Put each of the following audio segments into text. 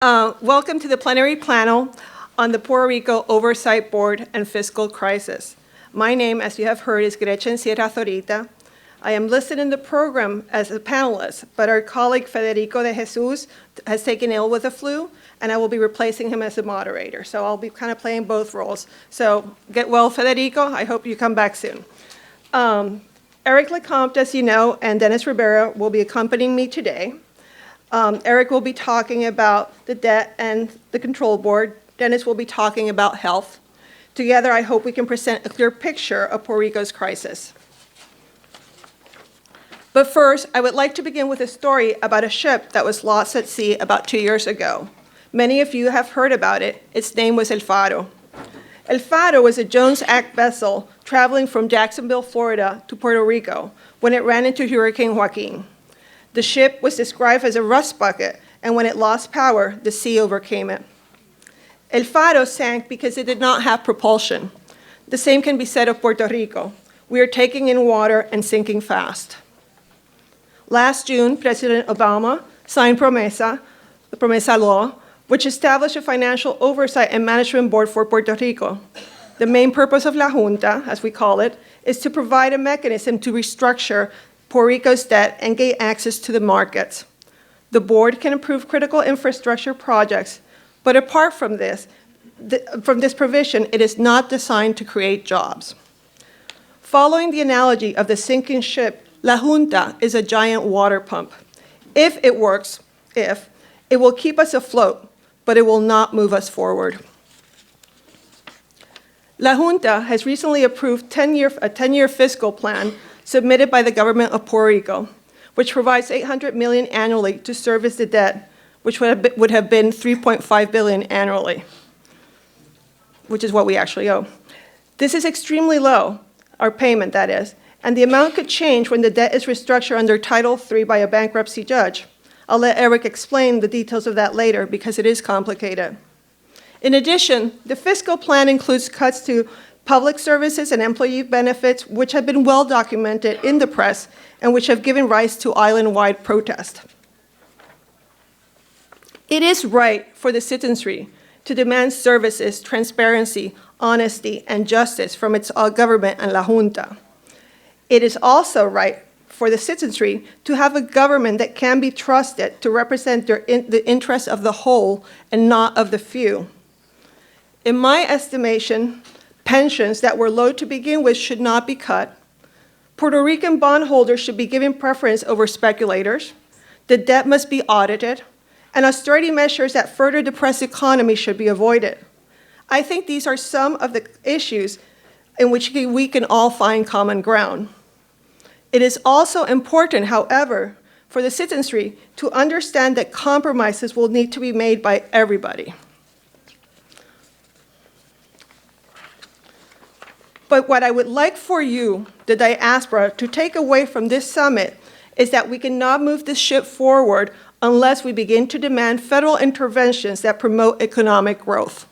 Welcome to the plenary panel on the Puerto Rico Oversight Board and Fiscal Crisis. My name, as you have heard, is Gretchen Sierra-Zorita. I am listed in the program as a panelist, but our colleague Federico de Jesús has taken ill with the flu, and I will be replacing him as the moderator. So I'll be kind of playing both roles. So get well, Federico. I hope you come back soon. Eric LeCompte, as you know, and Dennis Rivera will be accompanying me today. Eric will be talking about the debt and the control board. Dennis will be talking about health. Together, I hope we can present a clear picture of Puerto Rico's crisis. But first, I would like to begin with a story about a ship that was lost at sea about 2 years ago. Many of you have heard about it. Its name was El Faro. El Faro was a Jones Act vessel traveling from Jacksonville, Florida to Puerto Rico when it ran into Hurricane Joaquin. The ship was described as a rust bucket, and when it lost power, the sea overcame it. El Faro sank because it did not have propulsion. The same can be said of Puerto Rico. We are taking in water and sinking fast. Last June, President Obama signed the Promesa Law, which established a financial oversight and management board for Puerto Rico. The main purpose of La Junta, as we call it, is to provide a mechanism to restructure Puerto Rico's debt and gain access to the markets. The board can approve critical infrastructure projects, but apart from this provision, it is not designed to create jobs. Following the analogy of the sinking ship, La Junta is a giant water pump. If it works, it will keep us afloat, but it will not move us forward. La Junta has recently approved a 10-year fiscal plan submitted by the government of Puerto Rico, which provides $800 million annually to service the debt, which would have been $3.5 billion annually, which is what we actually owe. This is extremely low, our payment, that is, and the amount could change when the debt is restructured under Title III by a bankruptcy judge. I'll let Eric explain the details of that later because it is complicated. In addition, the fiscal plan includes cuts to public services and employee benefits, which have been well documented in the press and which have given rise to island-wide protest. It is right for the citizenry to demand services, transparency, honesty, and justice from its government and La Junta. It is also right for the citizenry to have a government that can be trusted to represent the interests of the whole and not of the few. In my estimation, pensions that were low to begin with should not be cut. Puerto Rican bondholders should be given preference over speculators. The debt must be audited, and austerity measures that further depress the economy should be avoided. I think these are some of the issues in which we can all find common ground. It is also important, however, for the citizenry to understand that compromises will need to be made by everybody. But what I would like for you, the diaspora, to take away from this summit is that we cannot move this ship forward unless we begin to demand federal interventions that promote economic growth.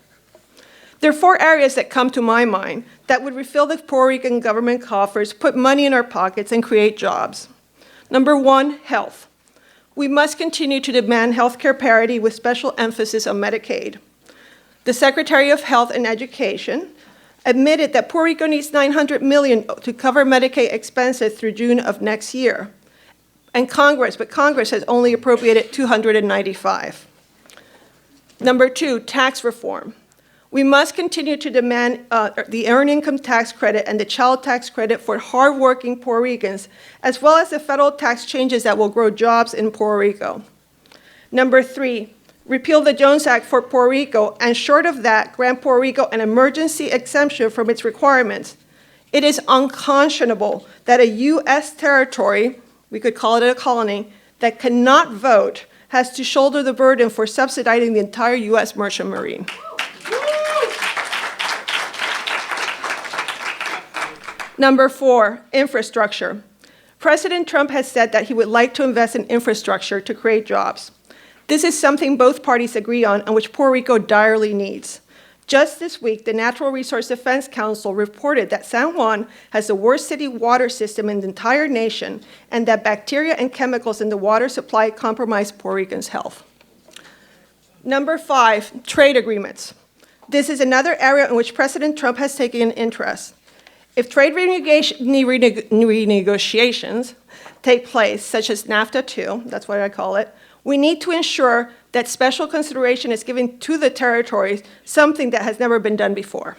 There are 4 areas that come to my mind that would refill the Puerto Rican government coffers, put money in our pockets, and create jobs. Number 1, health. We must continue to demand health care parity with special emphasis on Medicaid. The Secretary of Health and Education admitted that Puerto Rico needs $900 million to cover Medicaid expenses through June of next year. And Congress has only appropriated $295. Number 2, tax reform. We must continue to demand the earned income tax credit and the child tax credit for hardworking Puerto Ricans, as well as the federal tax changes that will grow jobs in Puerto Rico. Number 3, repeal the Jones Act for Puerto Rico, and short of that, grant Puerto Rico an emergency exemption from its requirements. It is unconscionable that a U.S. territory, we could call it a colony, that cannot vote has to shoulder the burden for subsidizing the entire U.S. merchant marine. Number 4, infrastructure. President Trump has said that he would like to invest in infrastructure to create jobs. This is something both parties agree on and which Puerto Rico direly needs. Just this week, the Natural Resource Defense Council reported that San Juan has the worst city water system in the entire nation and that bacteria and chemicals in the water supply compromise Puerto Rican's health. Number 5, trade agreements. This is another area in which President Trump has taken an interest. If trade renegotiations take place, such as NAFTA 2, that's what I call it, we need to ensure that special consideration is given to the territories, something that has never been done before.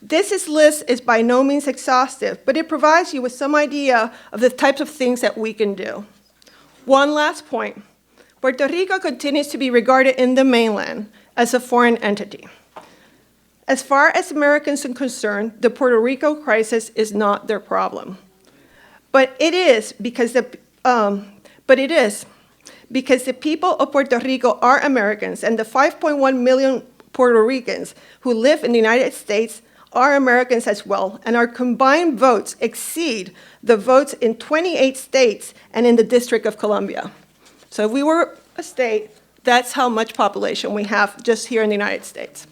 This list is by no means exhaustive, but it provides you with some idea of the types of things that we can do. One last point. Puerto Rico continues to be regarded in the mainland as a foreign entity. As far as Americans are concerned, the Puerto Rico crisis is not their problem. But it is because the people of Puerto Rico are Americans, and the 5.1 million Puerto Ricans who live in the United States are Americans as well, and our combined votes exceed the votes in 28 states and in the District of Columbia. So if we were a state, that's how much population we have just here in the United States.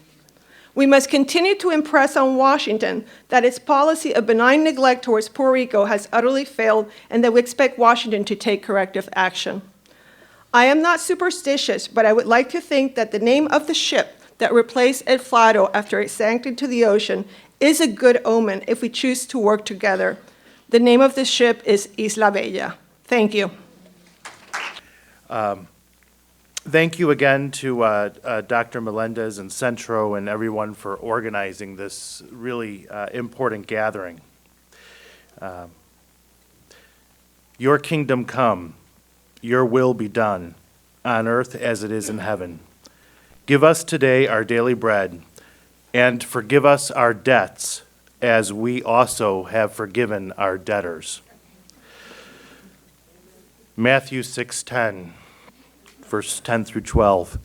We must continue to impress on Washington that its policy of benign neglect towards Puerto Rico has utterly failed, and that we expect Washington to take corrective action. I am not superstitious, but I would like to think that the name of the ship that replaced El Faro after it sank into the ocean is a good omen if we choose to work together. The name of this ship is Isla Bella. Thank you. Thank you again to Dr. Melendez and Centro and everyone for organizing this really important gathering. Your kingdom come, your will be done, on earth as it is in heaven. Give us today our daily bread, and forgive us our debts as we also have forgiven our debtors. Matthew 6:10. Verse 10 through 12.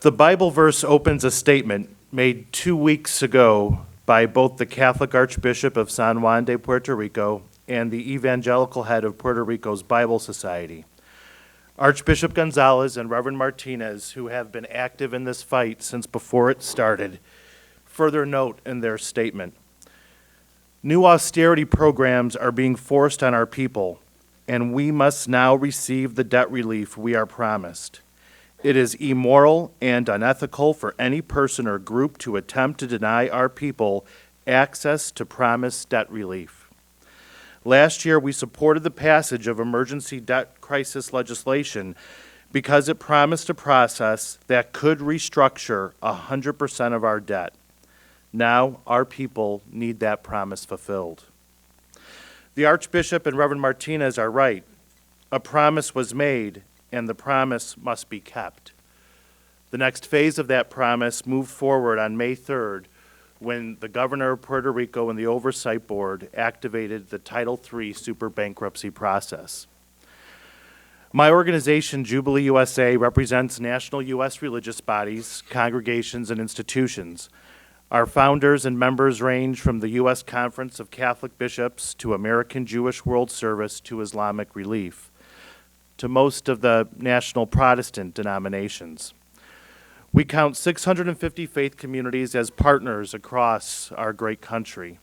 The Bible verse opens a statement made 2 weeks ago by both the Catholic Archbishop of San Juan de Puerto Rico and the evangelical head of Puerto Rico's Bible Society. Archbishop Gonzalez and Reverend Martinez, who have been active in this fight since before it started, further note in their statement. New austerity programs are being forced on our people, and we must now receive the debt relief we are promised. It is immoral and unethical for any person or group to attempt to deny our people access to promised debt relief. Last year, we supported the passage of emergency debt crisis legislation because it promised a process that could restructure 100% of our debt. Now, our people need that promise fulfilled. The Archbishop and Reverend Martinez are right. A promise was made, and the promise must be kept. The next phase of that promise moved forward on May 3rd when the Governor of Puerto Rico and the Oversight Board activated the Title III super bankruptcy process. My organization, Jubilee USA, represents national U.S. religious bodies, congregations, and institutions. Our founders and members range from the U.S. Conference of Catholic Bishops to American Jewish World Service to Islamic Relief, to most of the national Protestant denominations. We count 650 faith communities as partners across our great country.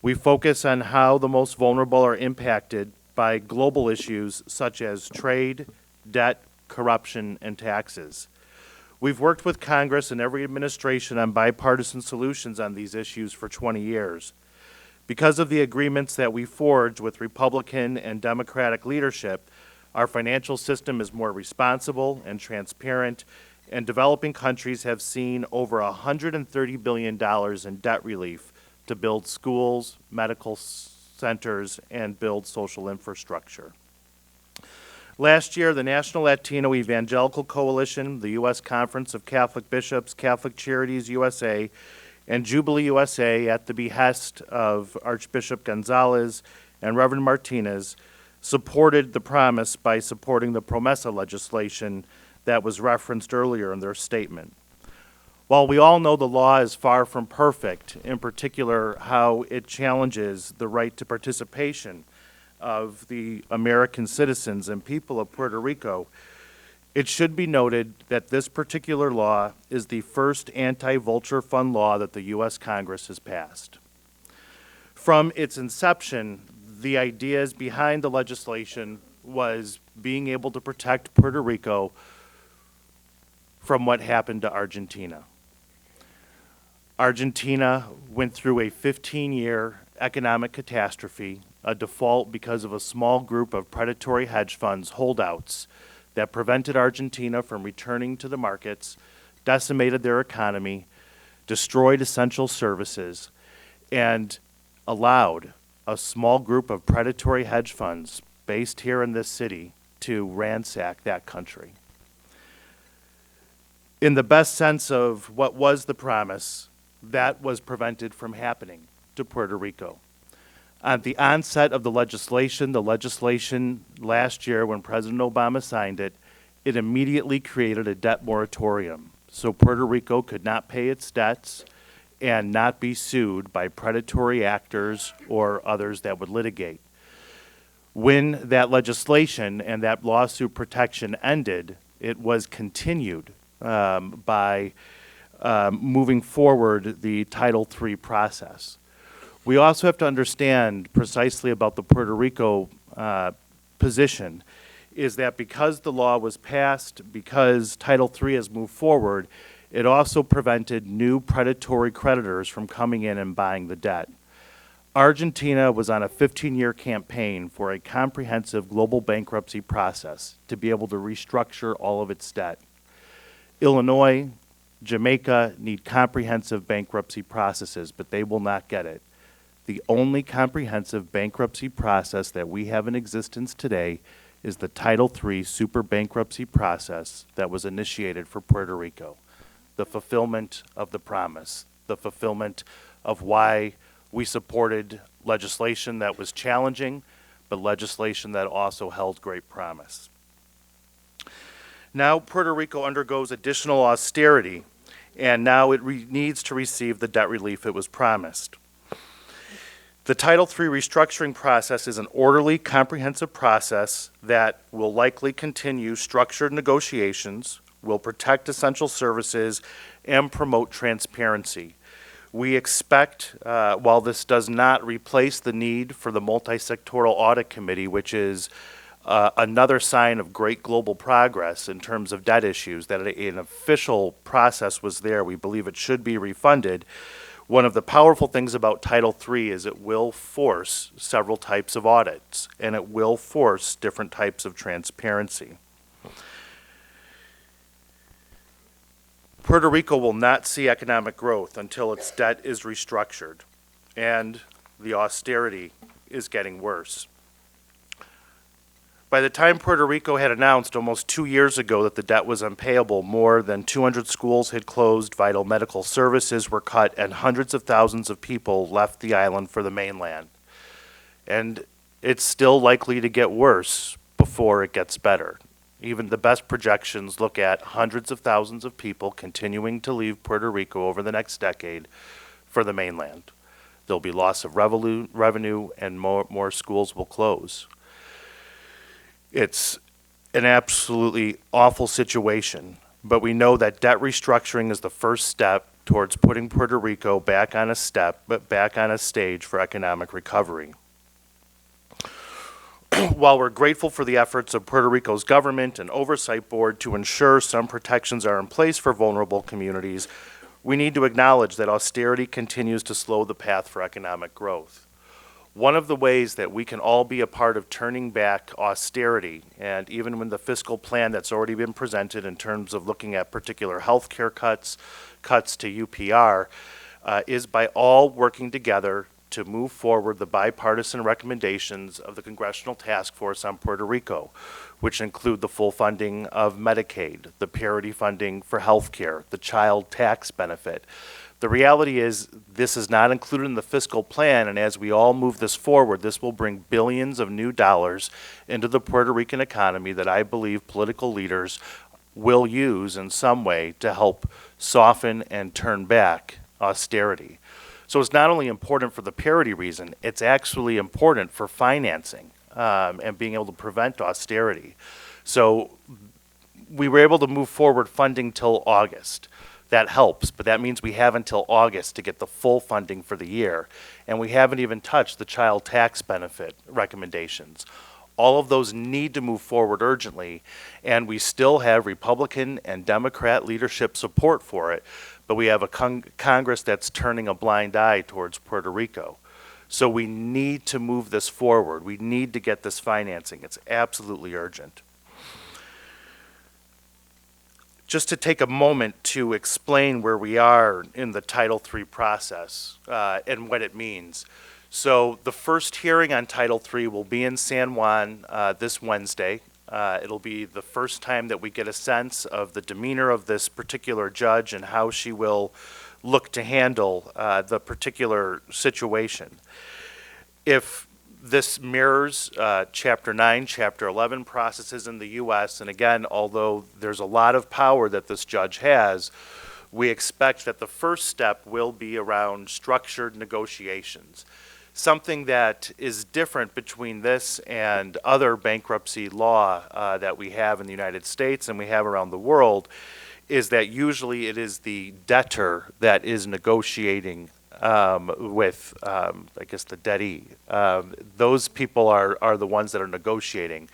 We focus on how the most vulnerable are impacted by global issues such as trade, debt, corruption, and taxes. We've worked with Congress and every administration on bipartisan solutions on these issues for 20 years. Because of the agreements that we forged with Republican and Democratic leadership, our financial system is more responsible and transparent, and developing countries have seen over $130 billion in debt relief to build schools, medical centers, and build social infrastructure. Last year, the National Latino Evangelical Coalition, the U.S. Conference of Catholic Bishops, Catholic Charities USA, and Jubilee USA, at the behest of Archbishop Gonzalez and Reverend Martinez, supported the promise by supporting the Promesa legislation that was referenced earlier in their statement. While we all know the law is far from perfect, in particular how it challenges the right to participation of the American citizens and people of Puerto Rico, it should be noted that this particular law is the first anti-vulture fund law that the U.S. Congress has passed. From its inception, the ideas behind the legislation was being able to protect Puerto Rico from what happened to Argentina. Argentina went through a 15-year economic catastrophe, a default because of a small group of predatory hedge funds holdouts that prevented Argentina from returning to the markets, decimated their economy, destroyed essential services, and allowed a small group of predatory hedge funds based here in this city to ransack that country. In the best sense of what was the promise, that was prevented from happening to Puerto Rico. At the onset of the legislation last year when President Obama signed it, it immediately created a debt moratorium. So Puerto Rico could not pay its debts and not be sued by predatory actors or others that would litigate. When that legislation and that lawsuit protection ended, it was continued by moving forward the Title III process. We also have to understand precisely about the Puerto Rico position is that because the law was passed, because Title III has moved forward, it also prevented new predatory creditors from coming in and buying the debt. Argentina was on a 15-year campaign for a comprehensive global bankruptcy process to be able to restructure all of its debt. Illinois, Jamaica need comprehensive bankruptcy processes, but they will not get it. The only comprehensive bankruptcy process that we have in existence today is the Title III super bankruptcy process that was initiated for Puerto Rico. The fulfillment of the promise, the fulfillment of why we supported legislation that was challenging, but legislation that also held great promise. Now Puerto Rico undergoes additional austerity, and now it needs to receive the debt relief it was promised. The Title III restructuring process is an orderly, comprehensive process that will likely continue structured negotiations, will protect essential services, and promote transparency. We expect, while this does not replace the need for the multi-sectoral audit committee, which is another sign of great global progress in terms of debt issues, that an official process was there. We believe it should be refunded. One of the powerful things about Title III is it will force several types of audits, and it will force different types of transparency. Puerto Rico will not see economic growth until its debt is restructured, and the austerity is getting worse. By the time Puerto Rico had announced almost 2 years ago that the debt was unpayable, more than 200 schools had closed, vital medical services were cut, and hundreds of thousands of people left the island for the mainland. And it's still likely to get worse before it gets better. Even the best projections look at hundreds of thousands of people continuing to leave Puerto Rico over the next decade for the mainland. There'll be loss of revenue, and more schools will close. It's an absolutely awful situation, but we know that debt restructuring is the first step towards putting Puerto Rico back on a stage for economic recovery. While we're grateful for the efforts of Puerto Rico's government and oversight board to ensure some protections are in place for vulnerable communities, we need to acknowledge that austerity continues to slow the path for economic growth. One of the ways that we can all be a part of turning back austerity, and even when the fiscal plan that's already been presented in terms of looking at particular health care cuts to UPR, is by all working together to move forward the bipartisan recommendations of the Congressional Task Force on Puerto Rico, which include the full funding of Medicaid, the parity funding for health care, the child tax benefit. The reality is this is not included in the fiscal plan, and as we all move this forward, this will bring billions of new dollars into the Puerto Rican economy that I believe political leaders will use in some way to help soften and turn back austerity. So it's not only important for the parity reason, it's actually important for financing and being able to prevent austerity. So we were able to move forward funding till August. That helps, but that means we have until August to get the full funding for the year. And we haven't even touched the child tax benefit recommendations. All of those need to move forward urgently, and we still have Republican and Democrat leadership support for it, but we have a Congress that's turning a blind eye towards Puerto Rico. So we need to move this forward. We need to get this financing. It's absolutely urgent. Just to take a moment to explain where we are in the Title III process and what it means. So the first hearing on Title III will be in San Juan this Wednesday. It'll be the first time that we get a sense of the demeanor of this particular judge and how she will look to handle the particular situation. If this mirrors Chapter 9, Chapter 11 processes in the U.S., and again, although there's a lot of power that this judge has, we expect that the first step will be around structured negotiations. Something that is different between this and other bankruptcy law that we have in the United States and we have around the world is that usually it is the debtor that is negotiating with, I guess, the dettee. Those people are the ones that are negotiating.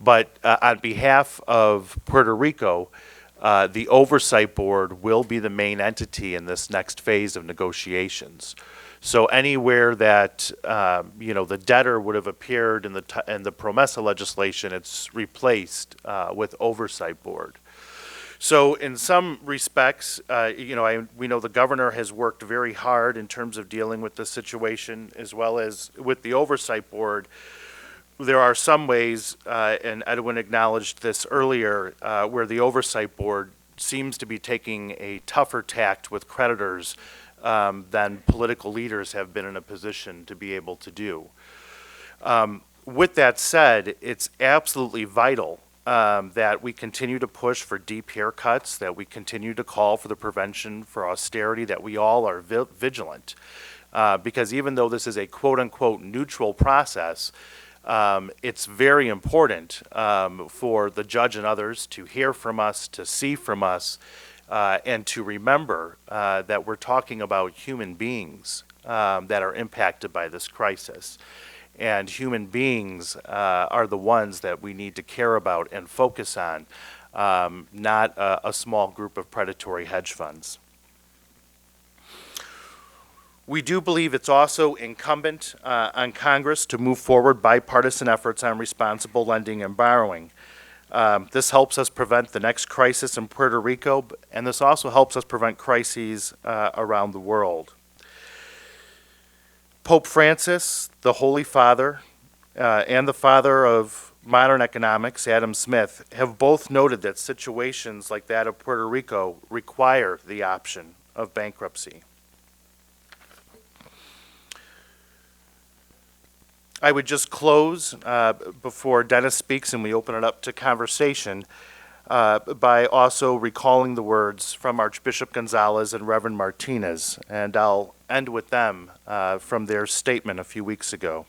But on behalf of Puerto Rico, the Oversight Board will be the main entity in this next phase of negotiations. So anywhere that, the debtor would have appeared in the PROMESA legislation, it's replaced with Oversight Board. So in some respects, we know the governor has worked very hard in terms of dealing with this situation, as well as with the Oversight Board. There are some ways, and Edwin acknowledged this earlier, where the Oversight Board seems to be taking a tougher tact with creditors than political leaders have been in a position to be able to do. With that said, it's absolutely vital that we continue to push for deep haircuts, that we continue to call for the prevention for austerity, that we all are vigilant. Because even though this is a quote-unquote neutral process, it's very important for the judge and others to hear from us, to see from us, and to remember that we're talking about human beings that are impacted by this crisis. And human beings are the ones that we need to care about and focus on, not a small group of predatory hedge funds. We do believe it's also incumbent on Congress to move forward bipartisan efforts on responsible lending and borrowing. This helps us prevent the next crisis in Puerto Rico, and this also helps us prevent crises around the world. Pope Francis, the Holy Father, and the father of modern economics, Adam Smith, have both noted that situations like that of Puerto Rico require the option of bankruptcy. I would just close before Dennis speaks and we open it up to conversation by also recalling the words from Archbishop Gonzalez and Reverend Martinez, and I'll end with them from their statement a few weeks ago.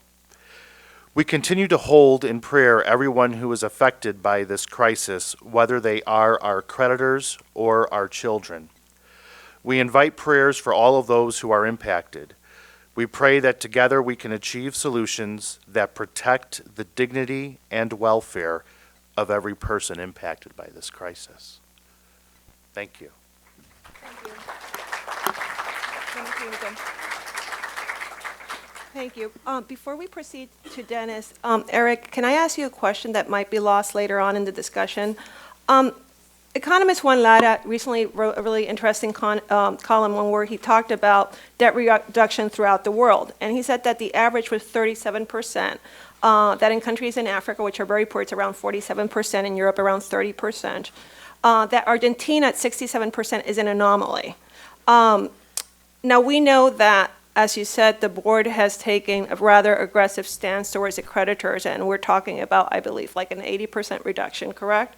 We continue to hold in prayer everyone who is affected by this crisis, whether they are our creditors or our children. We invite prayers for all of those who are impacted. We pray that together we can achieve solutions that protect the dignity and welfare of every person impacted by this crisis. Thank you. Thank you. Thank you. Before we proceed to Dennis, Eric, can I ask you a question that might be lost later on in the discussion? Economist Juan Lara recently wrote a really interesting column where he talked about debt reduction throughout the world. And he said that the average was 37%, that in countries in Africa, which are very poor, it's around 47%, in Europe around 30%, that Argentina at 67% is an anomaly. Now we know that, as you said, the board has taken a rather aggressive stance towards the creditors, and we're talking about, I believe, like an 80% reduction, correct?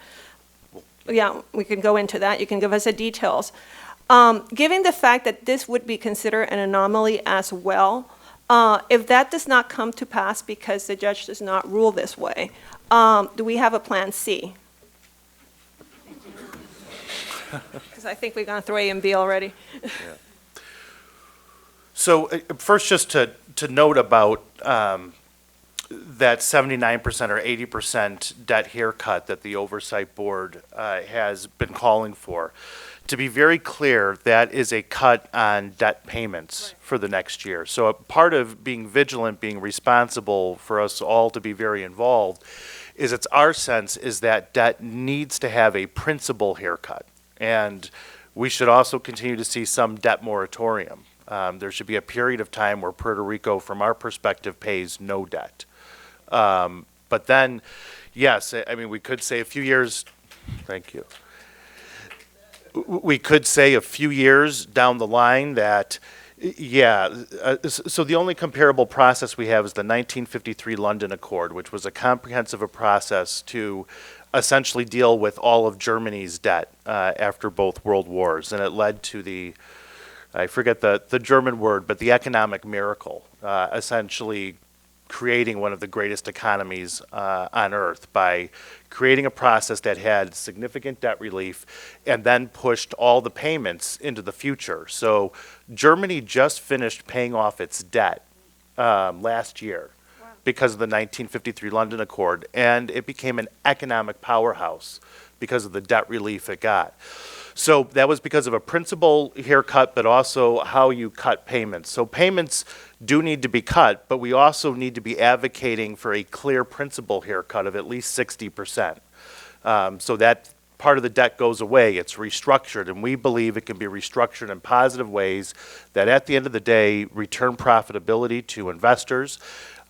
Yeah, we can go into that. You can give us the details. Given the fact that this would be considered an anomaly as well, if that does not come to pass because the judge does not rule this way, do we have a plan C? Because I think we're going through A and B already. Yeah. So first, just to note about that 79% or 80% debt haircut that the Oversight Board has been calling for. To be very clear, that is a cut on debt payments for the next year. So a part of being vigilant, being responsible for us all to be very involved, is it's our sense is that debt needs to have a principal haircut. And we should also continue to see some debt moratorium. There should be a period of time where Puerto Rico, from our perspective, pays no debt. But then, yes, I mean, we could say a few years, thank you. We could say a few years down the line that, so the only comparable process we have is the 1953 London Accord, which was a comprehensive process to essentially deal with all of Germany's debt after both world wars. And it led to the, I forget the German word, but the economic miracle, essentially creating one of the greatest economies on earth by creating a process that had significant debt relief and then pushed all the payments into the future. So Germany just finished paying off its debt last year because of the 1953 London Accord, and it became an economic powerhouse because of the debt relief it got. So that was because of a principal haircut, but also how you cut payments. So payments do need to be cut, but we also need to be advocating for a clear principal haircut of at least 60%. So that part of the debt goes away, it's restructured, and we believe it can be restructured in positive ways that at the end of the day return profitability to investors.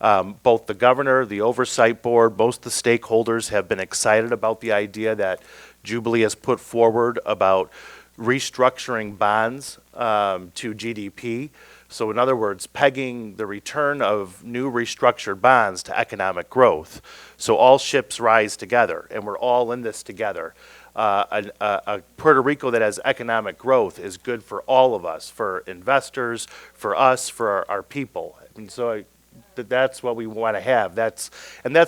Both the governor, the oversight board, most of the stakeholders have been excited about the idea that Jubilee has put forward about restructuring bonds to GDP. So in other words, pegging the return of new restructured bonds to economic growth. So all ships rise together, and we're all in this together. A Puerto Rico that has economic growth is good for all of us, for investors, for us, for our people. And so that's what we want to have. That's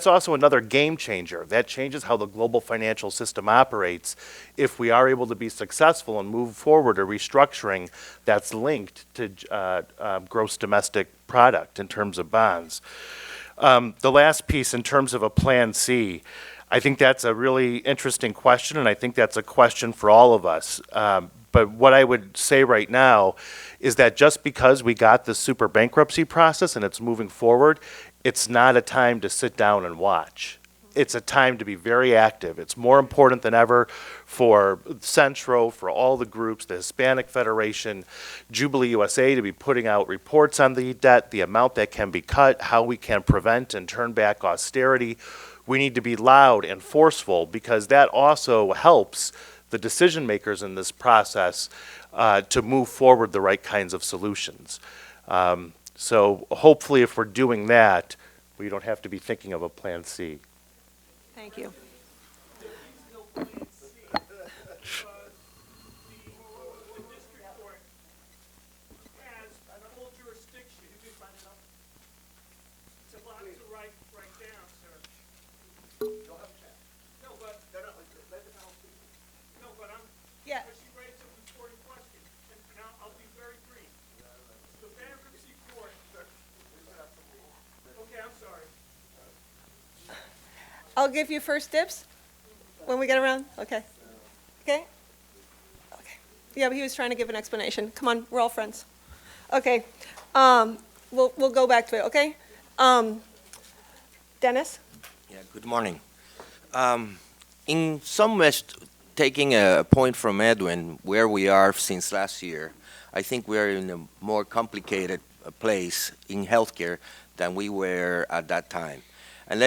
also another game changer. That changes how the global financial system operates if we are able to be successful and move forward a restructuring that's linked to gross domestic product in terms of bonds. The last piece in terms of a Plan C, I think that's a really interesting question, and I think that's a question for all of us. But what I would say right now is that just because we got the super bankruptcy process and it's moving forward, it's not a time to sit down and watch. It's a time to be very active. It's more important than ever for Centro, for all the groups, the Hispanic Federation, Jubilee USA to be putting out reports on the debt, the amount that can be cut, how we can prevent and turn back austerity. We need to be loud and forceful because that also helps the decision makers in this process to move forward the right kinds of solutions. So hopefully if we're doing that, we don't have to be thinking of a Plan C. Thank you. Yeah. She raised some important questions, and I'll be very brief. The bankruptcy court. Okay, I'm sorry. I'll give you first dibs when we get around. Okay. Okay? Okay. Yeah, but he was trying to give an explanation. Come on, we're all friends. Okay. We'll go back to it, okay? Dennis? Yeah, good morning. In some ways, taking a point from Edwin, where we are since last year, I think we're in a more complicated place in healthcare than we were at that time. And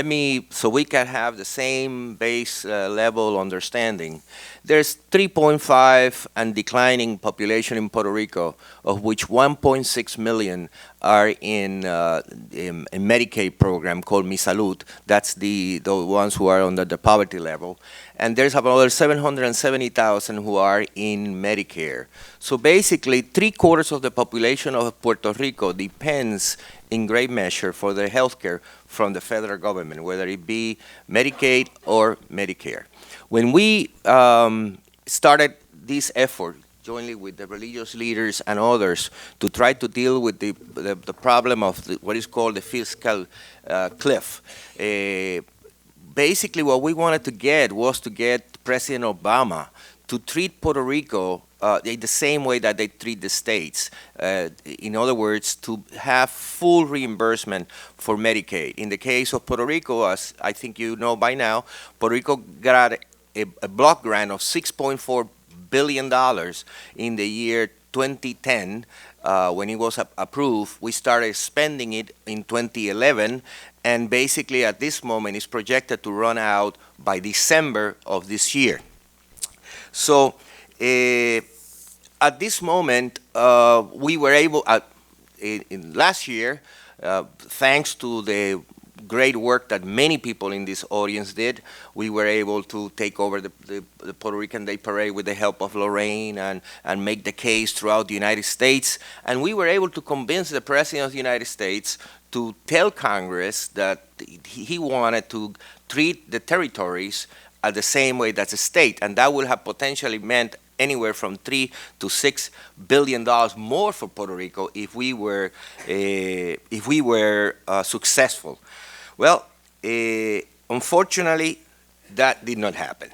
so we can have the same base level understanding. There's 3.5 and declining population in Puerto Rico, of which 1.6 million are in a Medicaid program called Mi Salud. That's the ones who are under the poverty level. And there's about 770,000 who are in Medicare. So basically, 3/4 of the population of Puerto Rico depends in great measure for their health care from the federal government, whether it be Medicaid or Medicare. When we started this effort jointly with the religious leaders and others, to try to deal with the problem of what is called the fiscal cliff. Basically, what we wanted to get was to get President Obama to treat Puerto Rico in the same way that they treat the states. In other words, to have full reimbursement for Medicaid. In the case of Puerto Rico, as I think you know by now, Puerto Rico got a block grant of $6.4 billion in the year 2010. When it was approved, we started spending it in 2011, and basically at this moment it's projected to run out by December of this year. So at this moment, we were able, in last year, thanks to the great work that many people in this audience did, we were able to take over the Puerto Rican Day Parade with the help of Lorraine and make the case throughout the United States. And we were able to convince the President of the United States to tell Congress that he wanted to treat the territories the same way that's a state, and that would have potentially meant anywhere from $3 to $6 billion more for Puerto Rico if we were successful. Well, unfortunately, that did not happen.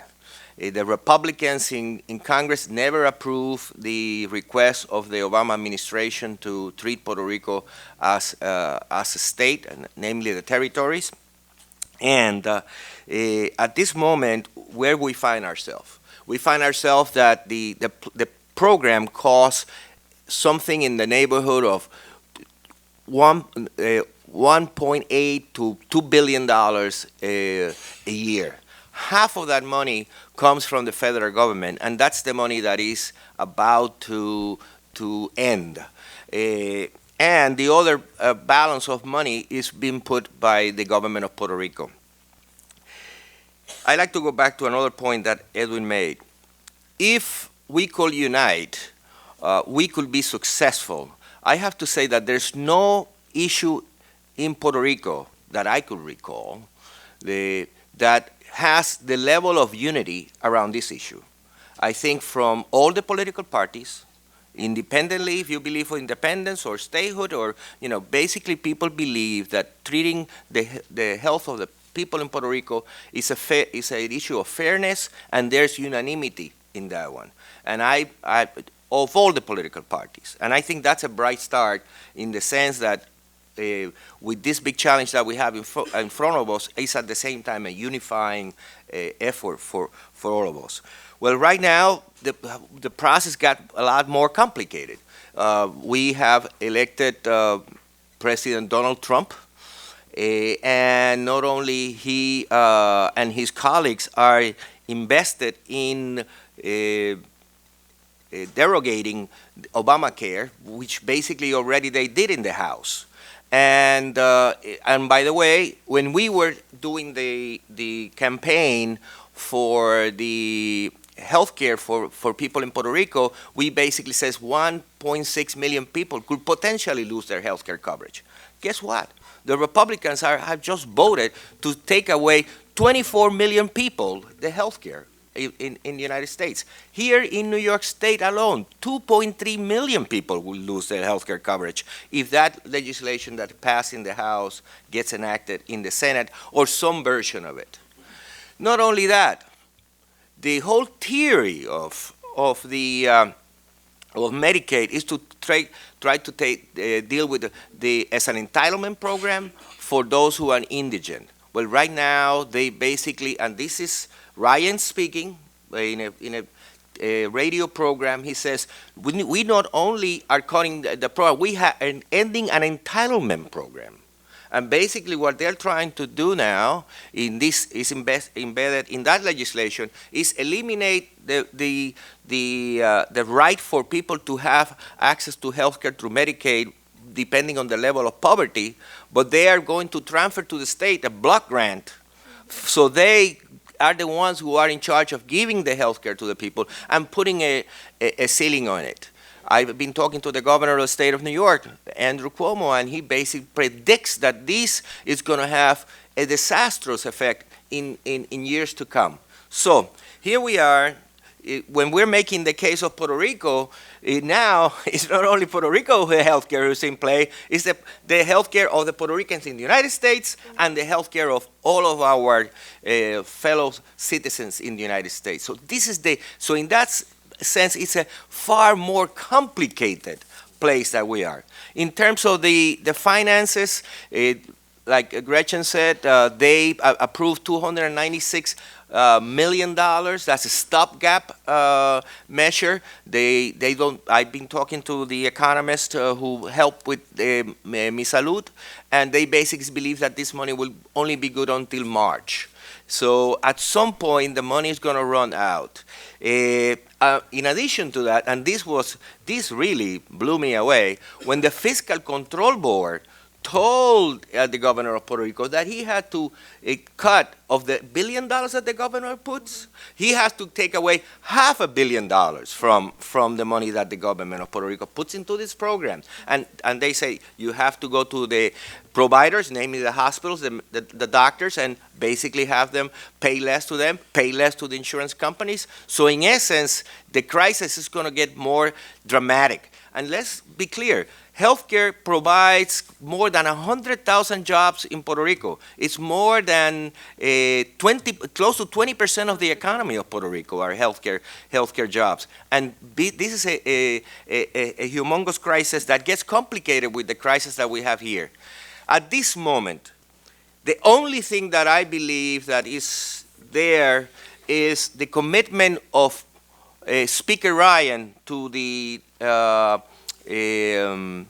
The Republicans in Congress never approved the request of the Obama administration to treat Puerto Rico as a state, namely the territories. And at this moment, where we find ourselves? We find ourselves that the program costs something in the neighborhood of 1.8 to $2 billion a year. Half of that money comes from the federal government, and that's the money that is about to end. And the other balance of money is being put by the government of Puerto Rico. I'd like to go back to another point that Edwin made. If we could unite, we could be successful. I have to say that there's no issue in Puerto Rico that I could recall that has the level of unity around this issue. I think from all the political parties, independently, if you believe in independence or statehood, or basically people believe that treating the health of the people in Puerto Rico is an issue of fairness, and there's unanimity in that one. And of all the political parties, and I think that's a bright start in the sense that with this big challenge that we have in front of us, it's at the same time a unifying effort for all of us. Well, right now, the process got a lot more complicated. We have elected President Donald Trump, and not only he and his colleagues are invested in derogating Obamacare, which basically already they did in the House. And by the way, when we were doing the campaign for the health care for people in Puerto Rico, we basically says 1.6 million people could potentially lose their health care coverage. Guess what? The Republicans have just voted to take away 24 million people the health care in the United States. Here in New York State alone, 2.3 million people will lose their health care coverage if that legislation that passed in the House gets enacted in the Senate, or some version of it. Not only that, the whole theory of Medicaid is to try to deal with as an entitlement program for those who are indigent. Well, right now they basically, and this is Ryan speaking in a radio program, he says we not only are cutting the program, we are ending an entitlement program. And basically what they're trying to do now in this is embedded in that legislation is eliminate the right for people to have access to health care through Medicaid depending on the level of poverty, but they are going to transfer to the state a block grant. So they are the ones who are in charge of giving the health care to the people and putting a ceiling on it. I've been talking to the governor of the state of New York, Andrew Cuomo, and he basically predicts that this is going to have a disastrous effect in years to come. So here we are when we're making the case of Puerto Rico, now it's not only Puerto Rico healthcare is in play, it's the healthcare of the Puerto Ricans in the United States and the healthcare of all of our fellow citizens in the United States. So in that sense, it's a far more complicated place that we are. In terms of the finances, like Gretchen said, they approved $296 million. That's a stopgap measure. They don't. I've been talking to the economists who help with Mi Salud, and they basically believe that this money will only be good until March. So at some point, the money is going to run out. In addition to that, and this really blew me away, when the Fiscal Control Board told the governor of Puerto Rico that he had to cut of the $1 billion that the governor puts, he has to take away $500 million from the money that the government of Puerto Rico puts into this program. And they say you have to go to the providers, namely the hospitals, the doctors, and basically have them, pay less to the insurance companies. So in essence, the crisis is going to get more dramatic. And let's be clear, healthcare provides more than 100,000 jobs in Puerto Rico. It's more than close to 20% of the economy of Puerto Rico are healthcare jobs. And this is a humongous crisis that gets complicated with the crisis that we have here. At this moment, the only thing that I believe that is there is the commitment of Speaker Ryan to the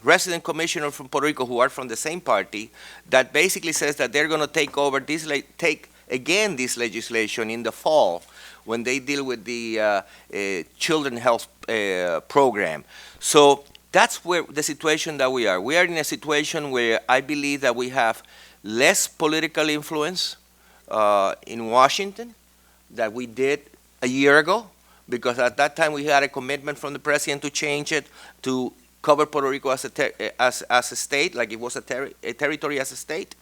resident commissioner from Puerto Rico who are from the same party that basically says that they're going to take again this legislation in the fall when they deal with the children health program. So that's where the situation that we are. We are in a situation where I believe that we have less political influence in Washington than we did a year ago, because at that time we had a commitment from the president to change it to cover Puerto Rico as a state, like it was a territory as a state.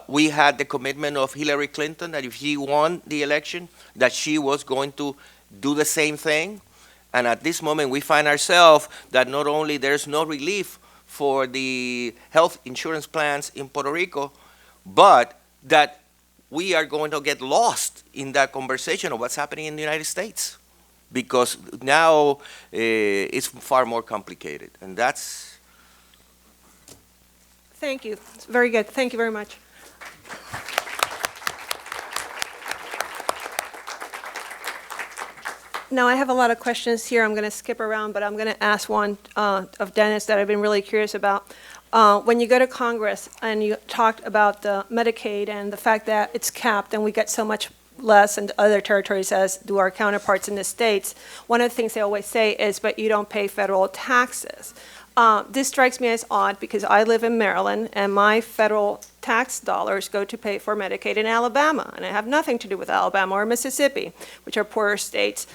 We had the commitment of Hillary Clinton that if she won the election, that she was going to do the same thing. And at this moment, we find ourselves that not only there's no relief for the health insurance plans in Puerto Rico, but that we are going to get lost in that conversation of what's happening in the United States, because now it's far more complicated, and that's... Thank you. It's very good. Thank you very much. Now, I have a lot of questions here. I'm going to skip around, but I'm going to ask one of Dennis that I've been really curious about. When you go to Congress and you talked about the Medicaid and the fact that it's capped and we get so much less and other territories as do our counterparts in the states, one of the things they always say is, but you don't pay federal taxes. This strikes me as odd because I live in Maryland and my federal tax dollars go to pay for Medicaid in Alabama, and I have nothing to do with Alabama or Mississippi, which are poorer states.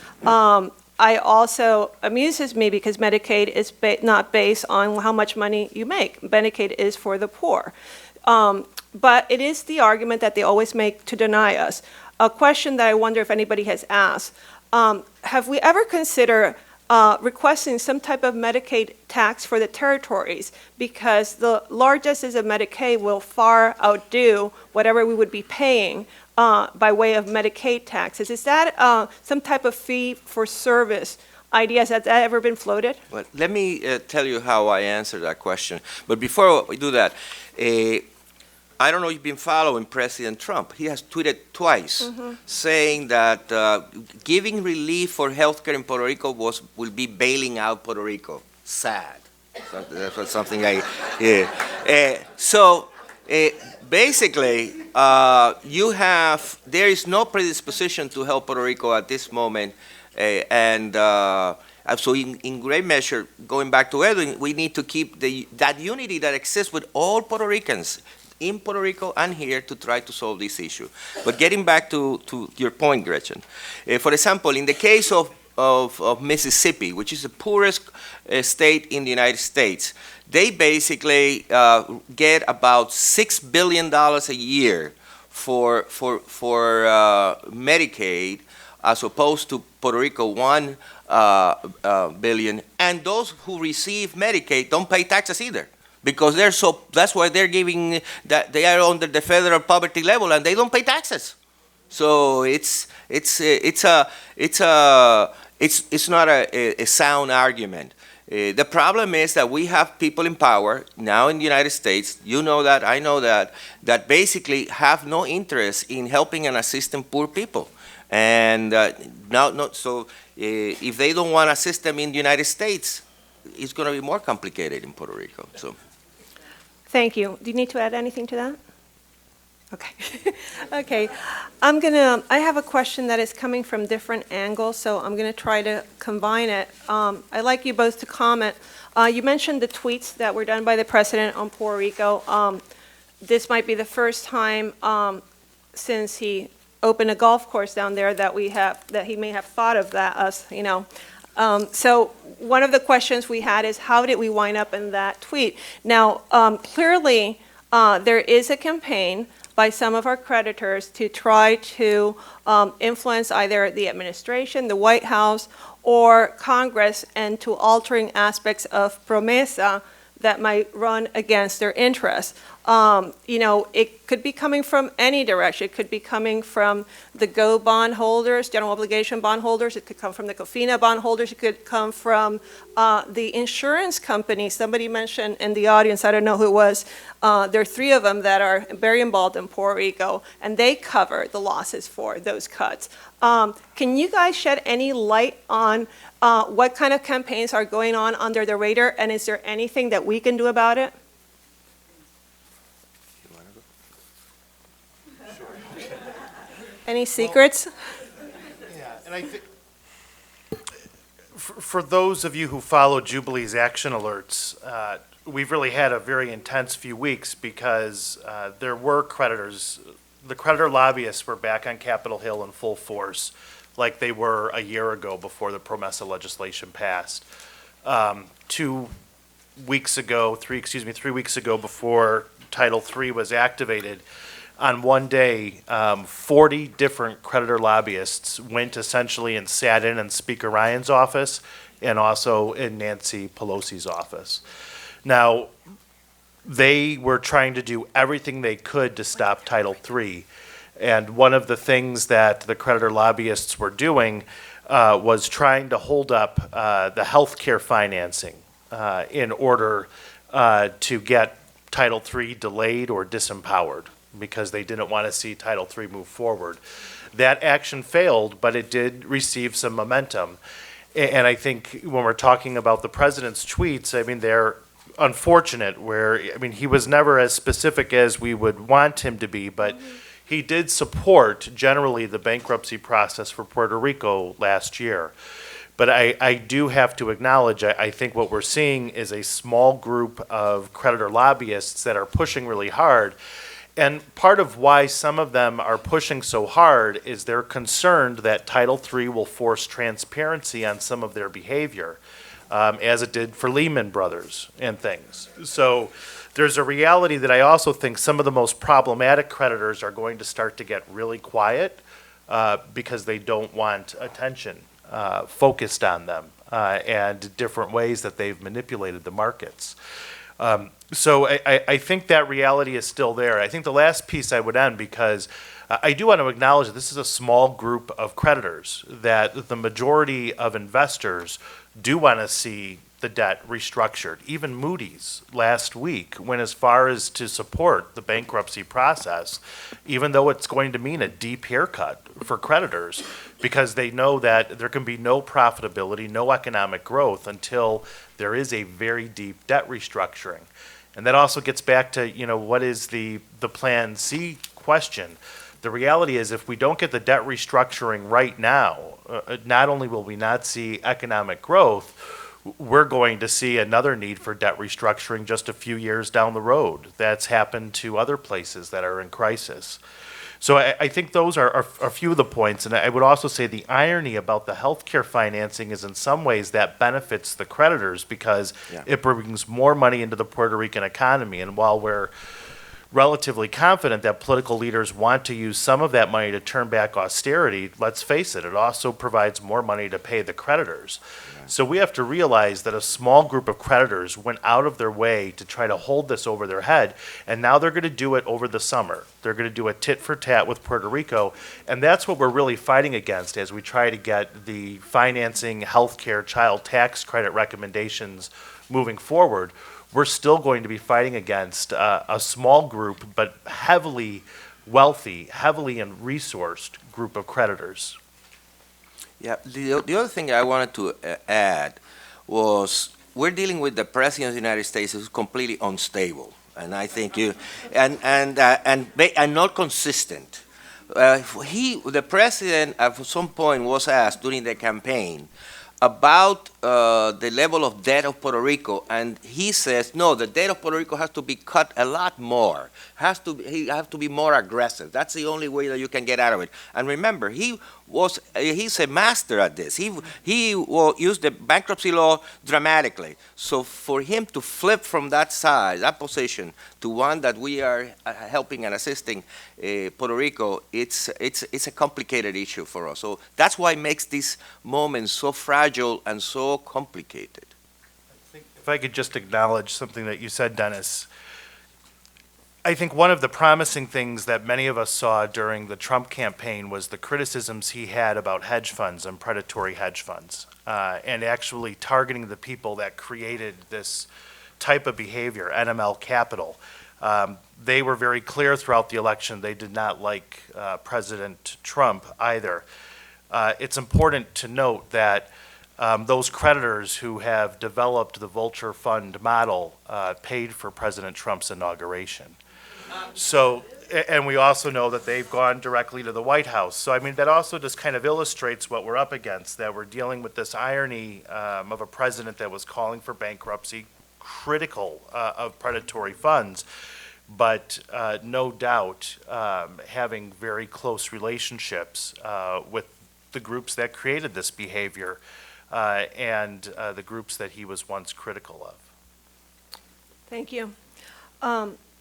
I also amuses me because Medicaid is not based on how much money you make. Medicaid is for the poor. But it is the argument that they always make to deny us. A question that I wonder if anybody has asked, have we ever considered requesting some type of Medicaid tax for the territories, because the largesses of Medicaid will far outdo whatever we would be paying by way of Medicaid taxes. Is that some type of fee for service idea? Has that ever been floated? Well, let me tell you how I answer that question. But before we do that, I don't know if you've been following President Trump. He has tweeted twice saying that giving relief for healthcare in Puerto Rico will be bailing out Puerto Rico. Sad. That's something I, yeah. So basically, there is no predisposition to help Puerto Rico at this moment. So in great measure, going back to Edwin, we need to keep that unity that exists with all Puerto Ricans in Puerto Rico and here to try to solve this issue. But getting back to your point, Gretchen, for example, in the case of Mississippi, which is the poorest state in the United States, they basically get about $6 billion a year for Medicaid as opposed to Puerto Rico 1 billion. And those who receive Medicaid don't pay taxes either, because that's why they're giving that they are under the federal poverty level and they don't pay taxes. So it's not a sound argument. The problem is that we have people in power now in the United States, you know that, I know that basically have no interest in helping and assisting poor people. And if they don't want to assist them in the United States, it's going to be more complicated in Puerto Rico. So, Thank you. Do you need to add anything to that? Okay. Okay. I have a question that is coming from different angles, so I'm going to try to combine it. I'd like you both to comment. You mentioned the tweets that were done by the president on Puerto Rico. This might be the first time since he opened a golf course down there that he may have thought of that, us, you know. So one of the questions we had is, how did we wind up in that tweet? Now, clearly, there is a campaign by some of our creditors to try to influence either the administration, the White House, or Congress into altering aspects of PROMESA that might run against their interests. You know, it could be coming from any direction. It could be coming from the GO bondholders, general obligation bondholders. It could come from the COFINA bondholders. It could come from the insurance companies. Somebody mentioned in the audience, I don't know who it was, there are 3 of them that are very involved in Puerto Rico, and they cover the losses for those cuts. Can you guys shed any light on what kind of campaigns are going on under the radar, and is there anything that we can do about it? Any secrets? Yeah, and I think for those of you who follow Jubilee's action alerts, we've really had a very intense few weeks because there were creditors. The creditor lobbyists were back on Capitol Hill in full force, like they were a year ago before the PROMESA legislation passed. 3 weeks ago, before Title III was activated, on one day, 40 different creditor lobbyists went essentially and sat in Speaker Ryan's office and also in Nancy Pelosi's office. Now, they were trying to do everything they could to stop Title III. And one of the things that the creditor lobbyists were doing was trying to hold up the health care financing in order to get Title III delayed or disempowered, because they didn't want to see Title III move forward. That action failed, but it did receive some momentum. And I think when we're talking about the president's tweets, I mean, they're unfortunate he was never as specific as we would want him to be, but he did support generally the bankruptcy process for Puerto Rico last year. But I do have to acknowledge, I think what we're seeing is a small group of creditor lobbyists that are pushing really hard. And part of why some of them are pushing so hard is they're concerned that Title III will force transparency on some of their behavior, as it did for Lehman Brothers and things. So there's a reality that I also think some of the most problematic creditors are going to start to get really quiet because they don't want attention focused on them and different ways that they've manipulated the markets. So I think that reality is still there. I think the last piece I would end, because I do want to acknowledge that this is a small group of creditors, that the majority of investors do want to see the debt restructured. Even Moody's last week went as far as to support the bankruptcy process, even though it's going to mean a deep haircut for creditors, because they know that there can be no profitability, no economic growth until there is a very deep debt restructuring. And that also gets back to, what is the Plan C question. The reality is, if we don't get the debt restructuring right now, not only will we not see economic growth, we're going to see another need for debt restructuring just a few years down the road. That's happened to other places that are in crisis. So I think those are a few of the points. And I would also say the irony about the healthcare financing is in some ways that benefits the creditors because it brings more money into the Puerto Rican economy. And while we're relatively confident that political leaders want to use some of that money to turn back austerity, let's face it, it also provides more money to pay the creditors. So we have to realize that a small group of creditors went out of their way to try to hold this over their head, and now they're going to do it over the summer. They're going to do a tit for tat with Puerto Rico, and that's what we're really fighting against as we try to get the financing, healthcare, child tax credit recommendations moving forward. We're still going to be fighting against a small group, but heavily wealthy, heavily and resourced group of creditors. Yeah, the other thing I wanted to add was we're dealing with the President of the United States who's completely unstable, and I think and not consistent. The President at some point was asked during the campaign about the level of debt of Puerto Rico, and he says, no, the debt of Puerto Rico has to be cut a lot more. He has to be more aggressive. That's the only way that you can get out of it. And remember, he's a master at this. He will use the bankruptcy law dramatically. So for him to flip from that side, that position, to one that we are helping and assisting Puerto Rico, it's a complicated issue for us. So that's why it makes these moments so fragile and so complicated. If I could just acknowledge something that you said, Dennis. I think one of the promising things that many of us saw during the Trump campaign was the criticisms he had about hedge funds and predatory hedge funds, and actually targeting the people that created this type of behavior, NML Capital. They were very clear throughout the election they did not like President Trump either. It's important to note that those creditors who have developed the vulture fund model paid for President Trump's inauguration. So, and we also know that they've gone directly to the White House. So, I mean, that also just kind of illustrates what we're up against, that we're dealing with this irony of a president that was calling for bankruptcy, critical of predatory funds, but no doubt having very close relationships with the groups that created this behavior and the groups that he was once critical of. Thank you.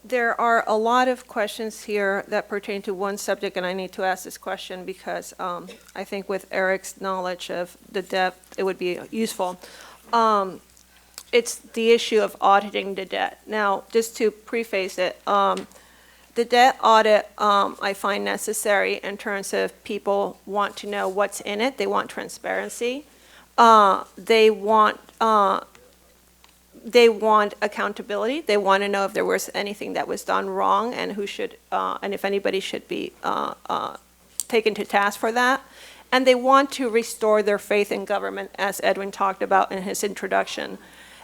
There are a lot of questions here that pertain to one subject, and I need to ask this question because I think with Eric's knowledge of the depth, it would be useful. It's the issue of auditing the debt. Now, just to preface it, the debt audit I find necessary in terms of people want to know what's in it. They want transparency. They want accountability. They want to know if there was anything that was done wrong and who should, and if anybody should be taken to task for that. And they want to restore their faith in government, as Edwin talked about in his introduction.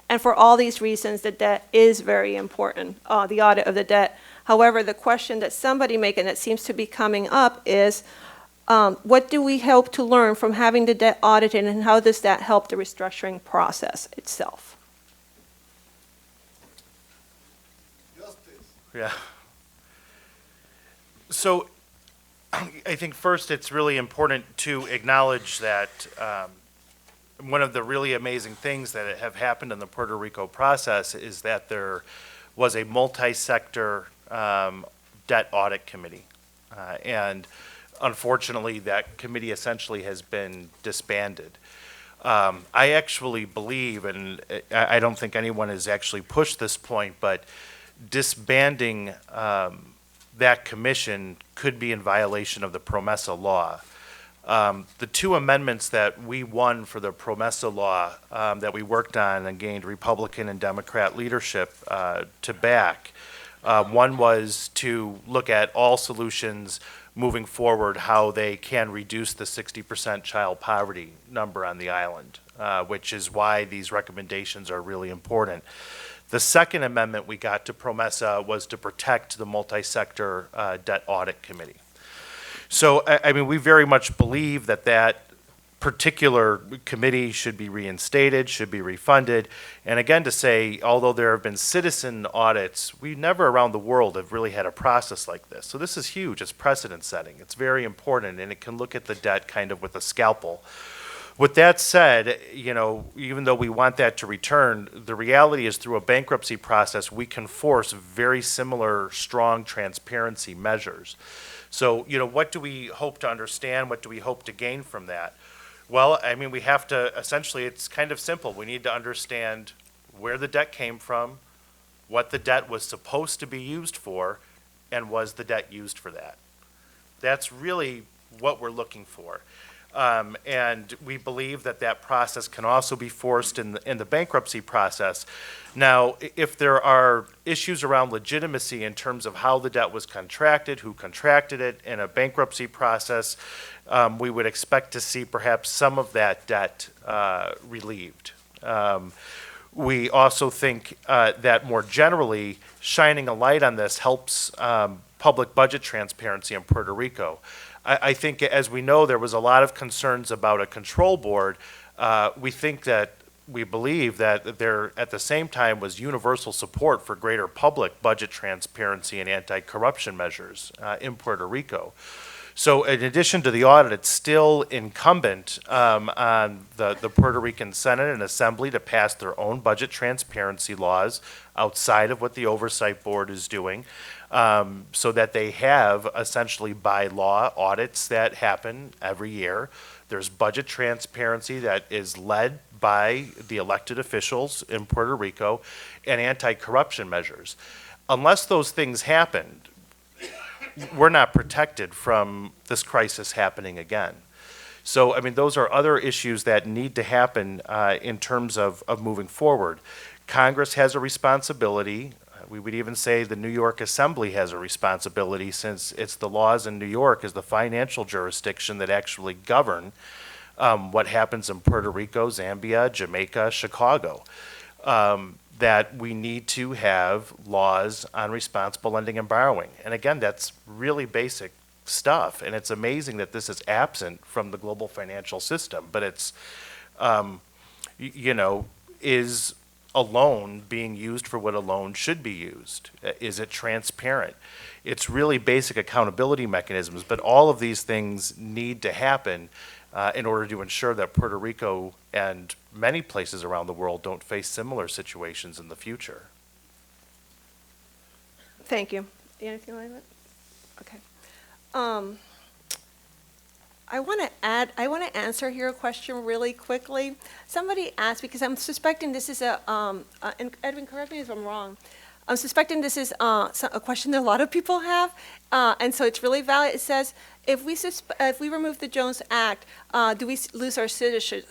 And for all these reasons, the debt is very important, the audit of the debt. However, the question that somebody making that seems to be coming up is, what do we hope to learn from having the debt audited, and how does that help the restructuring process itself? Yeah. So I think first it's really important to acknowledge that one of the really amazing things that have happened in the Puerto Rico process is that there was a multi-sector debt audit committee. And unfortunately, that committee essentially has been disbanded. I actually believe, and I don't think anyone has actually pushed this point, but disbanding that commission could be in violation of the PROMESA law. The two amendments that we won for the PROMESA law that we worked on and gained Republican and Democrat leadership to back, one was to look at all solutions moving forward, how they can reduce the 60% child poverty number on the island, which is why these recommendations are really important. The second amendment we got to PROMESA was to protect the multi-sector debt audit committee. So, I mean, we very much believe that that particular committee should be reinstated, should be refunded. And again, to say, although there have been citizen audits, we never around the world have really had a process like this. So this is huge. It's precedent setting. It's very important, and it can look at the debt kind of with a scalpel. With that said, even though we want that to return, the reality is through a bankruptcy process, we can force very similar, strong transparency measures. So, what do we hope to understand? What do we hope to gain from that? Well, I mean, we have to, essentially, it's kind of simple. We need to understand where the debt came from, what the debt was supposed to be used for, and was the debt used for that? That's really what we're looking for. And we believe that that process can also be forced in the bankruptcy process. Now, if there are issues around legitimacy in terms of how the debt was contracted, who contracted it in a bankruptcy process, we would expect to see perhaps some of that debt relieved. We also think that more generally, shining a light on this helps public budget transparency in Puerto Rico. I think, as we know, there was a lot of concerns about a control board. We believe that there, at the same time, was universal support for greater public budget transparency and anti-corruption measures in Puerto Rico. So in addition to the audit, it's still incumbent on the Puerto Rican Senate and Assembly to pass their own budget transparency laws outside of what the Oversight Board is doing, so that they have essentially by law audits that happen every year. There's budget transparency that is led by the elected officials in Puerto Rico and anti-corruption measures. Unless those things happen, we're not protected from this crisis happening again. So, I mean, those are other issues that need to happen in terms of moving forward. Congress has a responsibility. We would even say the New York Assembly has a responsibility, since it's the laws in New York as the financial jurisdiction that actually govern what happens in Puerto Rico, Zambia, Jamaica, Chicago. That we need to have laws on responsible lending and borrowing. And again, that's really basic stuff. And it's amazing that this is absent from the global financial system. But it's, is a loan being used for what a loan should be used? Is it transparent? It's really basic accountability mechanisms. But all of these things need to happen in order to ensure that Puerto Rico and many places around the world don't face similar situations in the future. Thank you. Anything like that? Okay. I want to answer here a question really quickly. Somebody asked, because I'm suspecting this is and Edwin, correct me if I'm wrong. I'm suspecting this is a question that a lot of people have, and so it's really valid. It says, if we remove the Jones Act, do we lose our citizenship?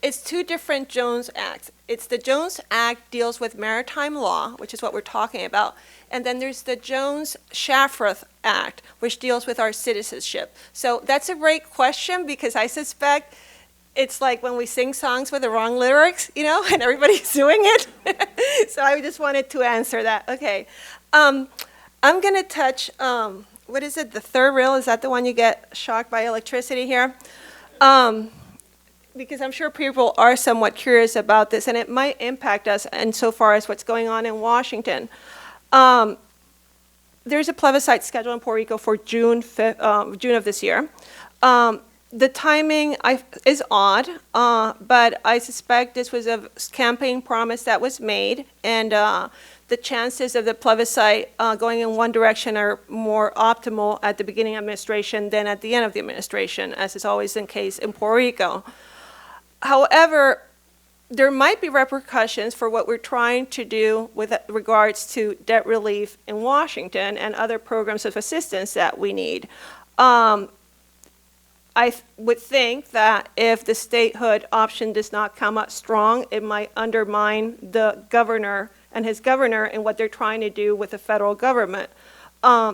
It's two different Jones Acts. It's the Jones Act deals with maritime law, which is what we're talking about, and then there's the Jones-Shafroth Act, which deals with our citizenship. So that's a great question, because I suspect it's like when we sing songs with the wrong lyrics, and everybody's doing it. So I just wanted to answer that. Okay. I'm going to touch, what is it, the third rail? Is that the one you get shocked by electricity here? Because I'm sure people are somewhat curious about this, and it might impact us insofar as what's going on in Washington. There's a plebiscite scheduled in Puerto Rico for June of this year. The timing is odd, but I suspect this was a campaign promise that was made, and the chances of the plebiscite going in one direction are more optimal at the beginning of administration than at the end of the administration, as is always the case in Puerto Rico. However, there might be repercussions for what we're trying to do with regards to debt relief in Washington and other programs of assistance that we need. I would think that if the statehood option does not come up strong, it might undermine the governor and his governor in what they're trying to do with the federal government.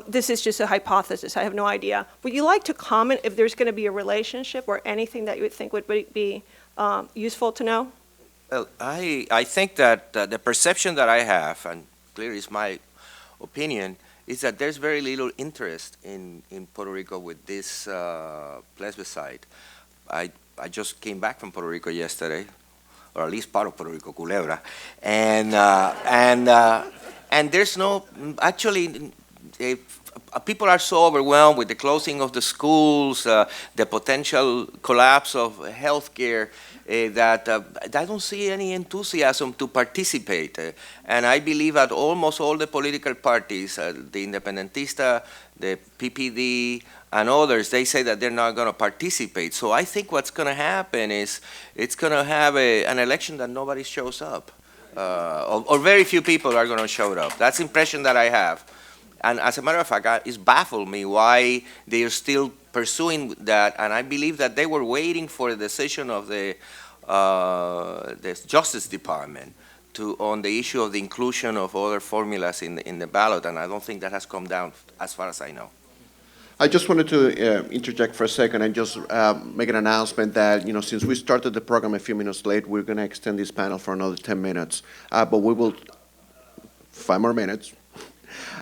This is just a hypothesis. I have no idea. Would you like to comment if there's going to be a relationship or anything that you would think would be useful to know? Well, I think that the perception that I have, and clearly it's my opinion, is that there's very little interest in Puerto Rico with this plebiscite. I just came back from Puerto Rico yesterday, or at least part of Puerto Rico, Culebra, and there's no, actually, people are so overwhelmed with the closing of the schools, the potential collapse of healthcare, that I don't see any enthusiasm to participate. And I believe that almost all the political parties, the Independentista, the PPD, and others, they say that they're not going to participate. So I think what's going to happen is it's going to have an election that nobody shows up, or very few people are going to show up. That's the impression that I have. And as a matter of fact, it's baffled me why they are still pursuing that. And I believe that they were waiting for a decision of the Justice Department on the issue of the inclusion of other formulas in the ballot. And I don't think that has come down as far as I know. I just wanted to interject for a second and just make an announcement that, since we started the program a few minutes late, we're going to extend this panel for another 10 minutes. But we will, 5 more minutes.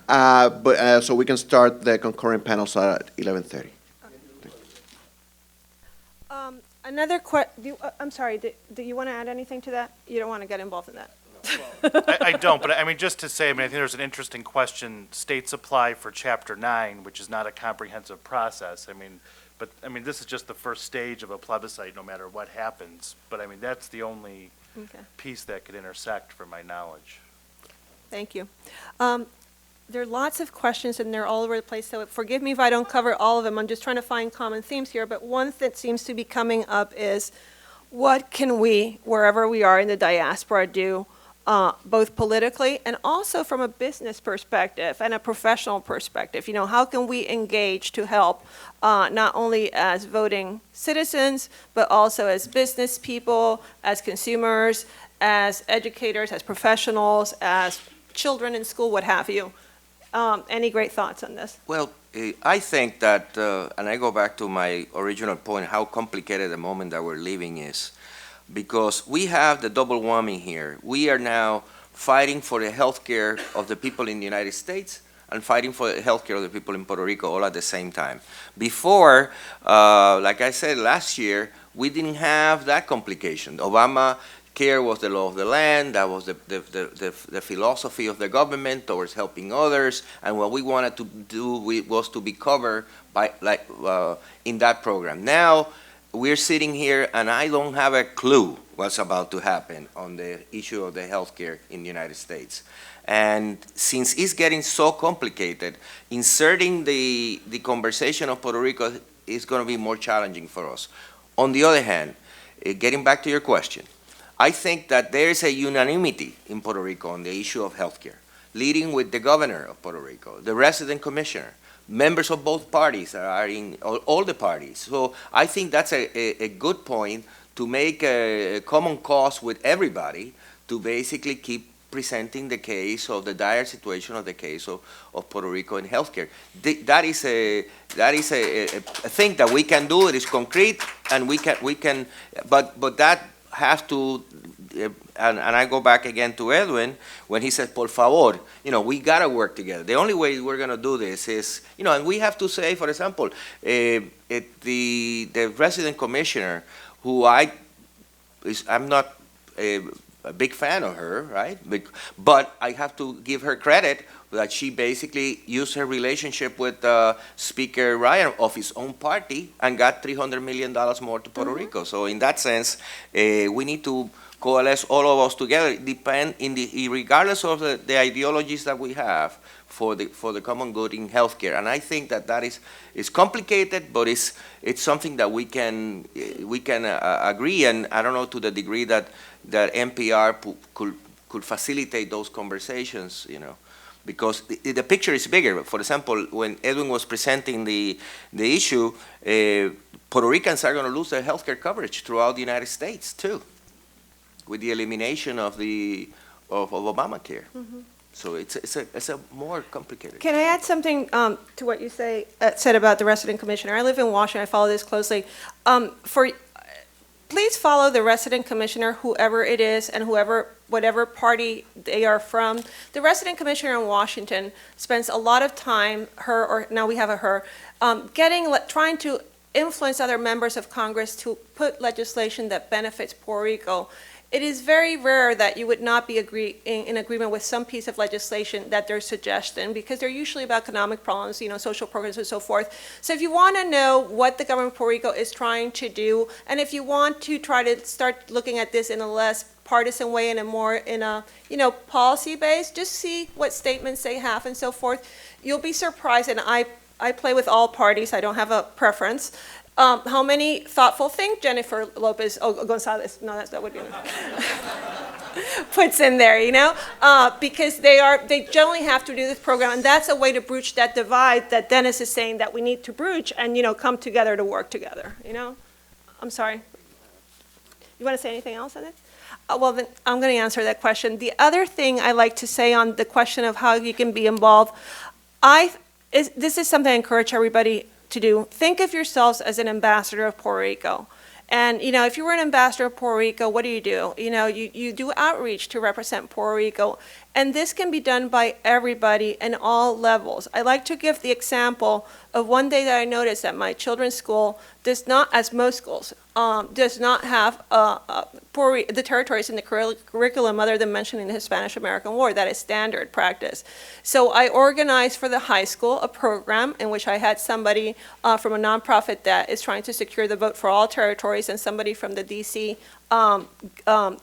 So we can start the concurrent panels at 11:30. Another I'm sorry, do you want to add anything to that? You don't want to get involved in that? I don't, but I mean, just to say, I think there's an interesting question. States apply for Chapter 9, which is not a comprehensive process. But this is just the first stage of a plebiscite, no matter what happens. But that's the only piece that could intersect, from my knowledge. Thank you. There are lots of questions, and they're all over the place, so forgive me if I don't cover all of them. I'm just trying to find common themes here, but one that seems to be coming up is, what can we, wherever we are in the diaspora, do, both politically and also from a business perspective and a professional perspective? How can we engage to help, not only as voting citizens, but also as business people, as consumers, as educators, as professionals, as children in school, what have you? Any great thoughts on this? Well, I think that, and I go back to my original point, how complicated the moment that we're living is. Because we have the double whammy here. We are now fighting for the health care of the people in the United States and fighting for the health care of the people in Puerto Rico all at the same time. Before, like I said last year, we didn't have that complication. Obamacare was the law of the land. That was the philosophy of the government towards helping others. And what we wanted to do was to be covered by, in that program. Now, we're sitting here, and I don't have a clue what's about to happen on the issue of the health care in the United States. And since it's getting so complicated, inserting the conversation of Puerto Rico is going to be more challenging for us. On the other hand, getting back to your question, I think that there is a unanimity in Puerto Rico on the issue of health care, leading with the governor of Puerto Rico, the resident commissioner, members of both parties are in all the parties. So I think that's a good point to make a common cause with everybody to basically keep presenting the case of the dire situation of the case of Puerto Rico in healthcare. That is a thing that we can do. It is concrete, and we can. But that has to. And I go back again to Edwin when he said, por favor, we got to work together. The only way we're going to do this is, and we have to say, for example, the resident commissioner, who I'm not a big fan of her, right? But I have to give her credit that she basically used her relationship with Speaker Ryan of his own party and got $300 million more to Puerto Rico. So in that sense, we need to coalesce all of us together, regardless of the ideologies that we have for the common good in healthcare. And I think that is complicated, but it's something that we can agree. And I don't know to the degree that NPR could facilitate those conversations, because the picture is bigger. For example, when Edwin was presenting the issue, Puerto Ricans are going to lose their healthcare coverage throughout the United States too, with the elimination of Obamacare. So it's a more complicated. Can I add something to what you said about the resident commissioner? I live in Washington. I follow this closely. Please follow the resident commissioner, whoever it is, and whatever party they are from. The resident commissioner in Washington spends a lot of time, now we have a her, trying to influence other members of Congress to put legislation that benefits Puerto Rico it is very rare that you would not be in agreement with some piece of legislation that they're suggesting, because they're usually about economic problems, social programs and so forth. So if you want to know what the government of Puerto Rico is trying to do, and if you want to try to start looking at this in a less partisan way and a more policy based, just see what statements they have and so forth. You'll be surprised, and I play with all parties, I don't have a preference. How many thoughtful things Jennifer Gonzalez, no, that would be puts in there, because they generally have to do this program, and that's a way to breach that divide that Dennis is saying that we need to breach and, come together to work together, I'm sorry. You want to say anything else on it? Well, then I'm going to answer that question. The other thing I like to say on the question of how you can be involved, this is something I encourage everybody to do. Think of yourselves as an ambassador of Puerto Rico. And, if you were an ambassador of Puerto Rico, what do? You do outreach to represent Puerto Rico. And this can be done by everybody in all levels. I like to give the example of one day that I noticed that my children's school does not, as most schools, does not have the territories in the curriculum other than mentioning the Spanish-American War. That is standard practice. So I organized for the high school a program in which I had somebody from a nonprofit that is trying to secure the vote for all territories, and somebody from the D.C. Nonprofit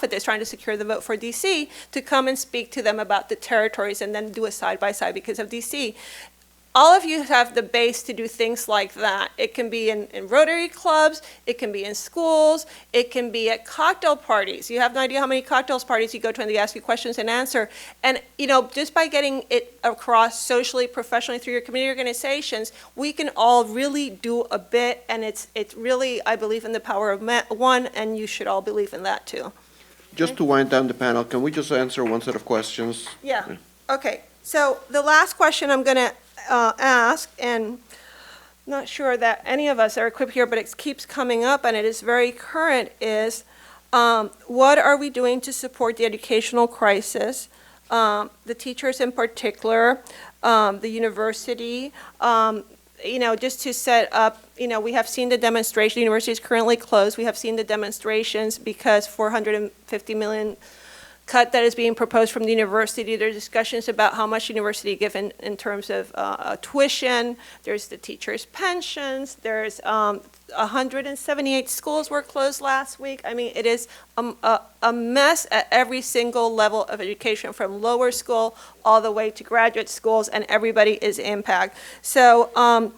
that's trying to secure the vote for D.C. to come and speak to them about the territories and then do a side-by-side because of D.C. All of you have the base to do things like that. It can be in Rotary clubs, it can be in schools, it can be at cocktail parties. You have no idea how many cocktail parties you go to and they ask you questions and answer. And just by getting it across socially, professionally through your community organizations, we can all really do a bit, and it's really, I believe in the power of one, and you should all believe in that too. Just to wind down the panel, can we just answer one set of questions? Yeah, okay. So the last question I'm going to ask, and I'm not sure that any of us are equipped here, but it keeps coming up and it is very current, is what are we doing to support the educational crisis, the teachers in particular, the university, just to set up, we have seen the demonstration, the university is currently closed, we have seen the demonstrations because $450 million cut that is being proposed from the university. There are discussions about how much university give in terms of tuition. There's the teachers' pensions. There's 178 schools were closed last week. I mean, it is a mess at every single level of education, from lower school all the way to graduate schools, and everybody is impacted. So, I don't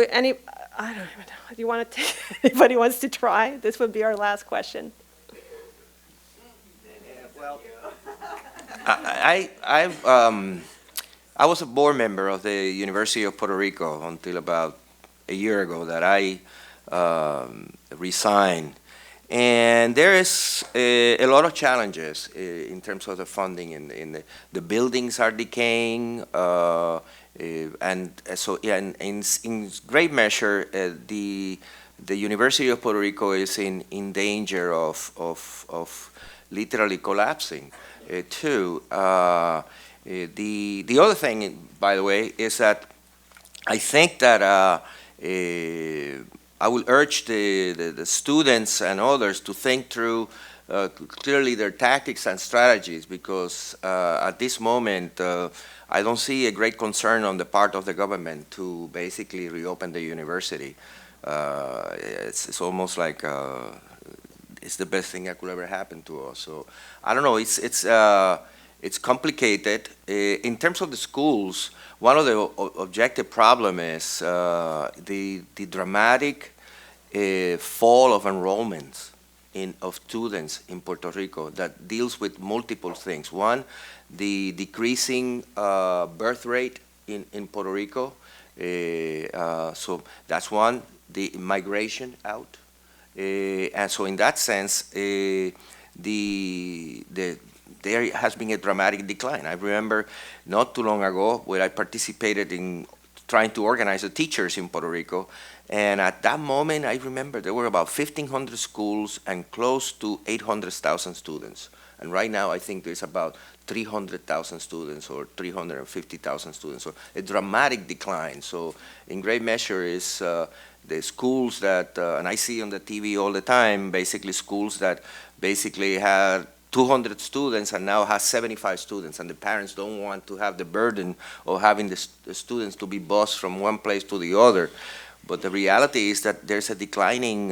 even know. Do you want to take, anybody wants to try? This would be our last question. Well, I was a board member of the University of Puerto Rico until about a year ago that I resigned. And there is a lot of challenges in terms of the funding. In the buildings are decaying, and so in great measure, the University of Puerto Rico is in danger of literally collapsing too. The other thing, by the way, is that I think that I will urge the students and others to think through clearly their tactics and strategies, because at this moment I don't see a great concern on the part of the government to basically reopen the university. It's almost like it's the best thing that could ever happen to us. So I don't know. It's complicated. In terms of the schools, one of the objective problem is the dramatic fall of enrollments of students in Puerto Rico that deals with multiple things. One, the decreasing birth rate in Puerto Rico. So that's one. The migration out. And so in that sense, there has been a dramatic decline. I remember not too long ago where I participated in trying to organize the teachers in Puerto Rico. And at that moment, I remember there were about 1,500 schools and close to 800,000 students. And right now, I think there's about 300,000 students or 350,000 students, so a dramatic decline. So in great measure is the schools that, and I see on the TV all the time, basically schools that basically had 200 students and now has 75 students, and the parents don't want to have the burden of having the students to be bused from one place to the other. But the reality is that there's a declining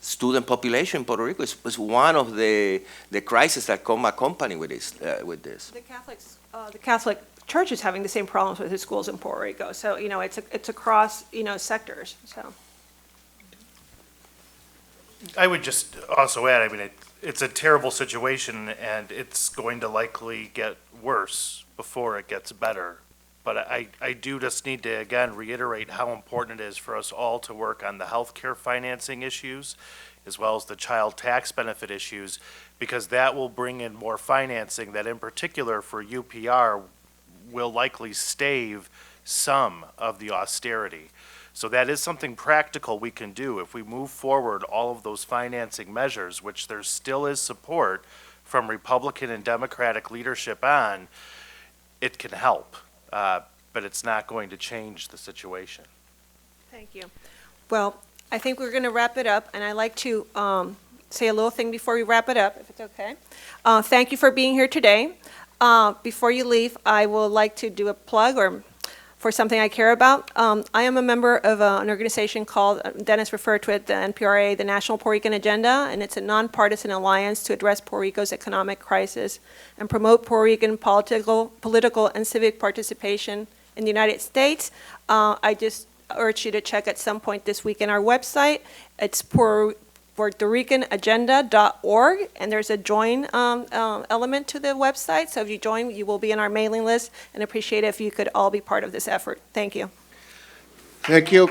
student population in Puerto Rico. It's one of the crises that come accompanied with this. The Catholic Church is having the same problems with the schools in Puerto Rico. So, it's across, sectors, so. I would just also add, it's a terrible situation, and it's going to likely get worse before it gets better. But I do just need to, again, reiterate how important it is for us all to work on the healthcare financing issues, as well as the child tax benefit issues, because that will bring in more financing that, in particular for UPR, will likely stave some of the austerity. So that is something practical we can do. If we move forward all of those financing measures, which there still is support from Republican and Democratic leadership on, it can help. But it's not going to change the situation. Thank you. Well, I think we're going to wrap it up, and I'd like to say a little thing before we wrap it up, if it's okay. Thank you for being here today. Before you leave, I would like to do a plug for something I care about. I am a member of an organization called, Dennis referred to it, the NPRA, the National Puerto Rican Agenda, and it's a nonpartisan alliance to address Puerto Rico's economic crisis and promote Puerto Rican political and civic participation in the United States. I just urge you to check at some point this week in our website. It's PuertoRicanAgenda.org, and there's a join element to the website. So if you join, you will be in our mailing list, and appreciate it if you could all be part of this effort. Thank you. Thank you.